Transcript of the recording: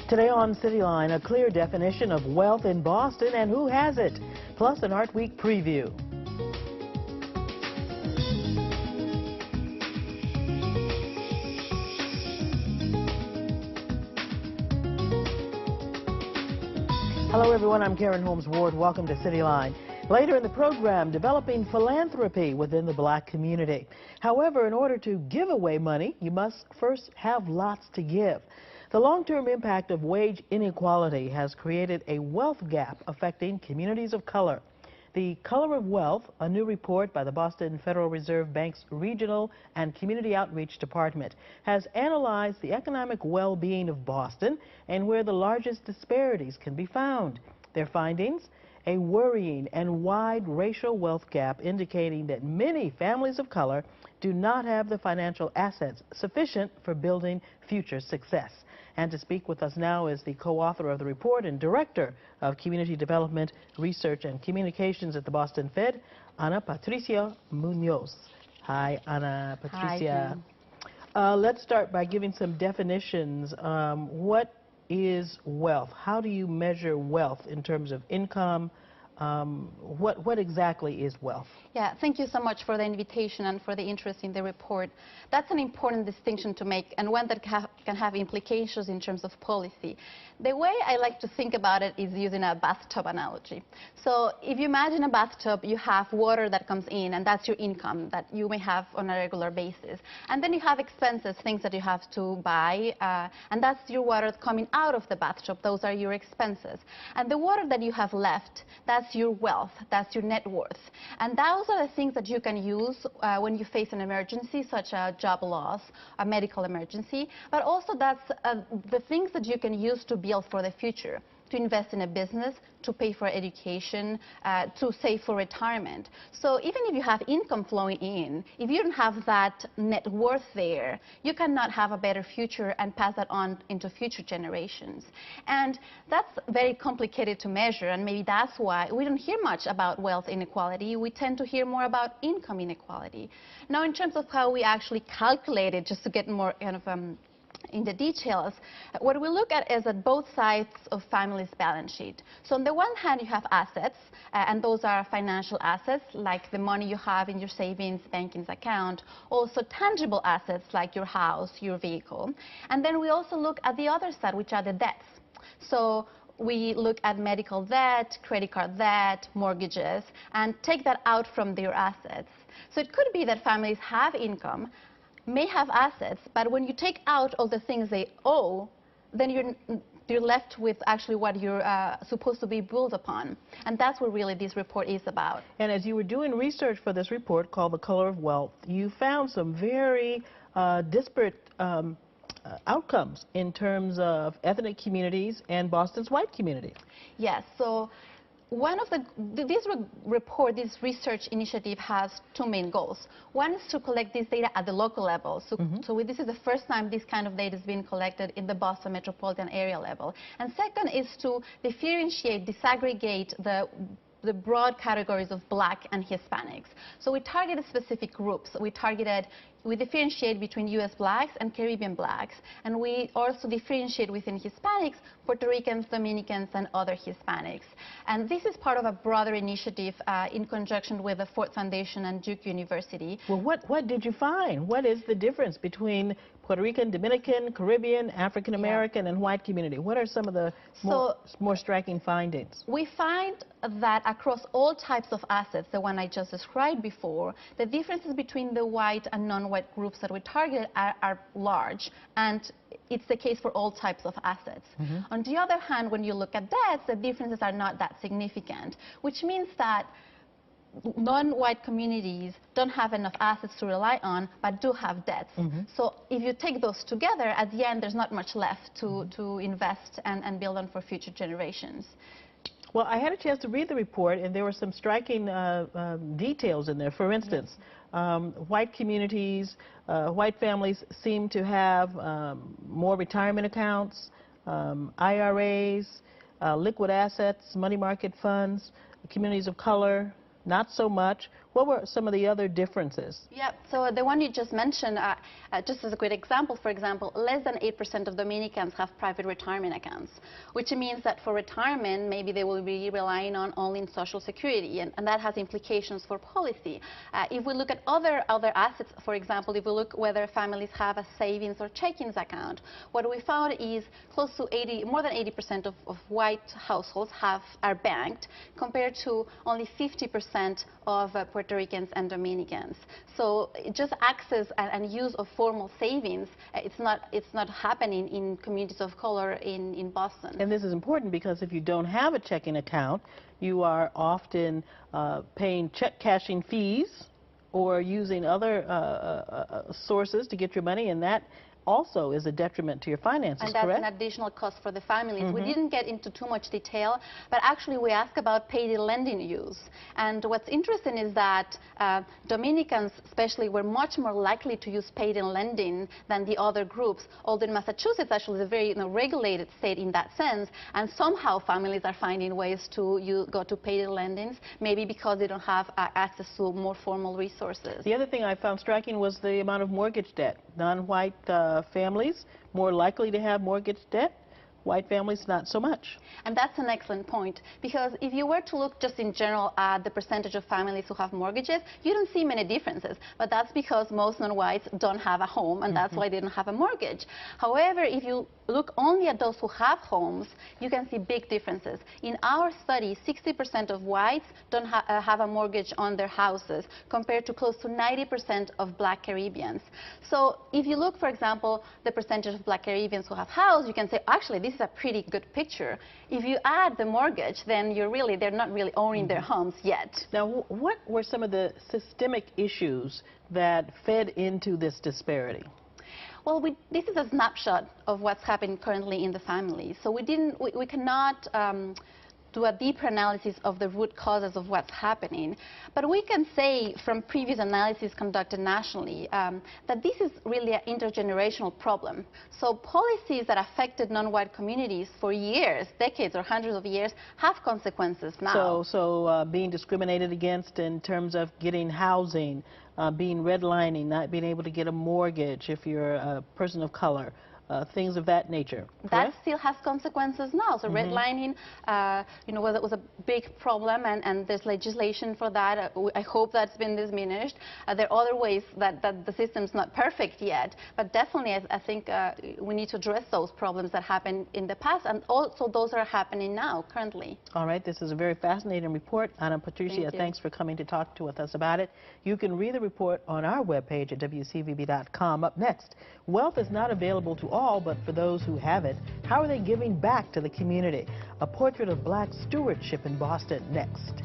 Today on Cityline, a clear definition of wealth in Boston and who has it, plus an Art Week preview. Hello everyone, I'm Karen Holmes Ward. Welcome to Cityline. Later in the program, developing philanthropy within the black community. However, in order to give away money, you must first have lots to give. The long-term impact of wage inequality has created a wealth gap affecting communities of color. The Color of Wealth, a new report by the Boston Federal Reserve Bank's Regional and Community Outreach Department, has analyzed the economic well-being of Boston and where the largest disparities can be found. Their findings? A worrying and wide racial wealth gap indicating that many families of color do not have the financial assets sufficient for building future success. And to speak with us now is the co-author of the report and director of Community Development, Research and Communications at the Boston Fed, Ana Patricia Munoz. Hi, Ana Patricia. Hi, let's start by giving some definitions. What is wealth? How do you measure wealth in terms of income? What exactly is wealth? Yeah, thank you so much for the invitation and for the interest in the report. That's an important distinction to make and one that can have implications in terms of policy. The way I like to think about it is using a bathtub analogy. So if you imagine a bathtub, you have water that comes in and that's your income that you may have on a regular basis. And then you have expenses, things that you have to buy, and that's your water coming out of the bathtub. Those are your expenses. And the water that you have left, that's your wealth, that's your net worth. And those are the things that you can use when you face an emergency, such as job loss, a medical emergency, but also that's the things that you can use to build for the future, to invest in a business, to pay for education, to save for retirement. So even if you have income flowing in, if you don't have that net worth there, you cannot have a better future and pass that on into future generations. And that's very complicated to measure, and maybe that's why we don't hear much about wealth inequality. We tend to hear more about income inequality. Now, in terms of how we actually calculate it, just to get more kind of in the details, what we look at is at both sides of family's balance sheet. So on the one hand, you have assets, and those are financial assets, like the money you have in your savings banking account, also tangible assets like your house, your vehicle. And then we also look at the other side, which are the debts. So we look at medical debt, credit card debt, mortgages, and take that out from their assets. So it could be that families have income, may have assets, but when you take out all the things they owe, then you're left with actually what you're supposed to be built upon. And that's what really this report is about. And as you were doing research for this report called The Color of Wealth, you found some very disparate outcomes in terms of ethnic communities and Boston's white community. Yes. So one of this research initiative has two main goals. One is to collect this data at the local level. So, this is the first time this kind of data is being collected in the Boston metropolitan area level. And second is to differentiate, disaggregate the broad categories of black and Hispanics. So we targeted specific groups. We differentiate between U.S. blacks and Caribbean blacks. And we also differentiate within Hispanics, Puerto Ricans, Dominicans, and other Hispanics. And this is part of a broader initiative in conjunction with the Ford Foundation and Duke University. Well, what did you find? What is the difference between Puerto Rican, Dominican, Caribbean, African American, and white community? What are some of the more striking findings? We find that across all types of assets, the one I just described before, the differences between the white and non-white groups that we target are large, and it's the case for all types of assets. On the other hand, when you look at debts, the differences are not that significant, which means that non-white communities don't have enough assets to rely on, but do have debts. So if you take those together, at the end, there's not much left to invest and build on for future generations. Well, I had a chance to read the report, and there were some striking details in there. For instance, white communities, white families seem to have more retirement accounts, IRAs, liquid assets, money market funds. Communities of color, not so much. What were some of the other differences? Yeah, so the one you just mentioned, just as a quick example, for example, less than 8% of Dominicans have private retirement accounts, which means that for retirement, maybe they will be relying on only in Social Security, and that has implications for policy. If we look at other assets, for example, if we look whether families have a savings or checkings account, what we found is close to more than 80% of white households are banked, compared to only 50% of Puerto Ricans and Dominicans. So just access and use of formal savings, it's not happening in communities of color in Boston. And this is important because if you don't have a checking account, you are often paying check cashing fees or using other sources to get your money, and that also is a detriment to your finances, and that's correct? an additional cost for the families. We didn't get into too much detail, but actually we asked about payday lending use. And what's interesting is that Dominicans especially were much more likely to use payday lending than the other groups, although in Massachusetts actually is a very regulated state in that sense, and somehow families are finding ways to go to payday lendings, maybe because they don't have access to more formal resources. The other thing I found striking was the amount of mortgage debt. Non-white families more likely to have mortgage debt. White families, not so much. And that's an excellent point, because if you were to look just in general at the percentage of families who have mortgages, you don't see many differences. But that's because most non-whites don't have a home, and that's why they don't have a mortgage. However, if you look only at those who have homes, you can see big differences. In our study, 60% of whites don't have a mortgage on their houses, compared to close to 90% of Black Caribbeans. So if you look, for example, the percentage of Black Caribbeans who have houses, you can say, actually, this is a pretty good picture. If you add the mortgage, then they're not really owning their homes yet. Now, what were some of the systemic issues that fed into this disparity? Well, this is a snapshot of what's happening currently in the families. So we cannot do a deeper analysis of the root causes of what's happening. But we can say from previous analysis conducted nationally that this is really an intergenerational problem. So policies that affected non-white communities for years, decades or hundreds of years, have consequences now. So being discriminated against in terms of getting housing, being redlining, not being able to get a mortgage if you're a person of color, things of that nature, correct? That still has consequences now. So redlining, was a big problem, and there's legislation for that. I hope that's been diminished. There are other ways that the system's not perfect yet, but definitely I think we need to address those problems that happened in the past, and also those are happening now, currently. All right, this is a very fascinating report. Ana Patricia, thanks for coming to talk to us about it. You can read the report on our webpage at WCVB.com. Up next, wealth is not available to all, but for those who have it, how are they giving back to the community? A portrait of Black stewardship in Boston next.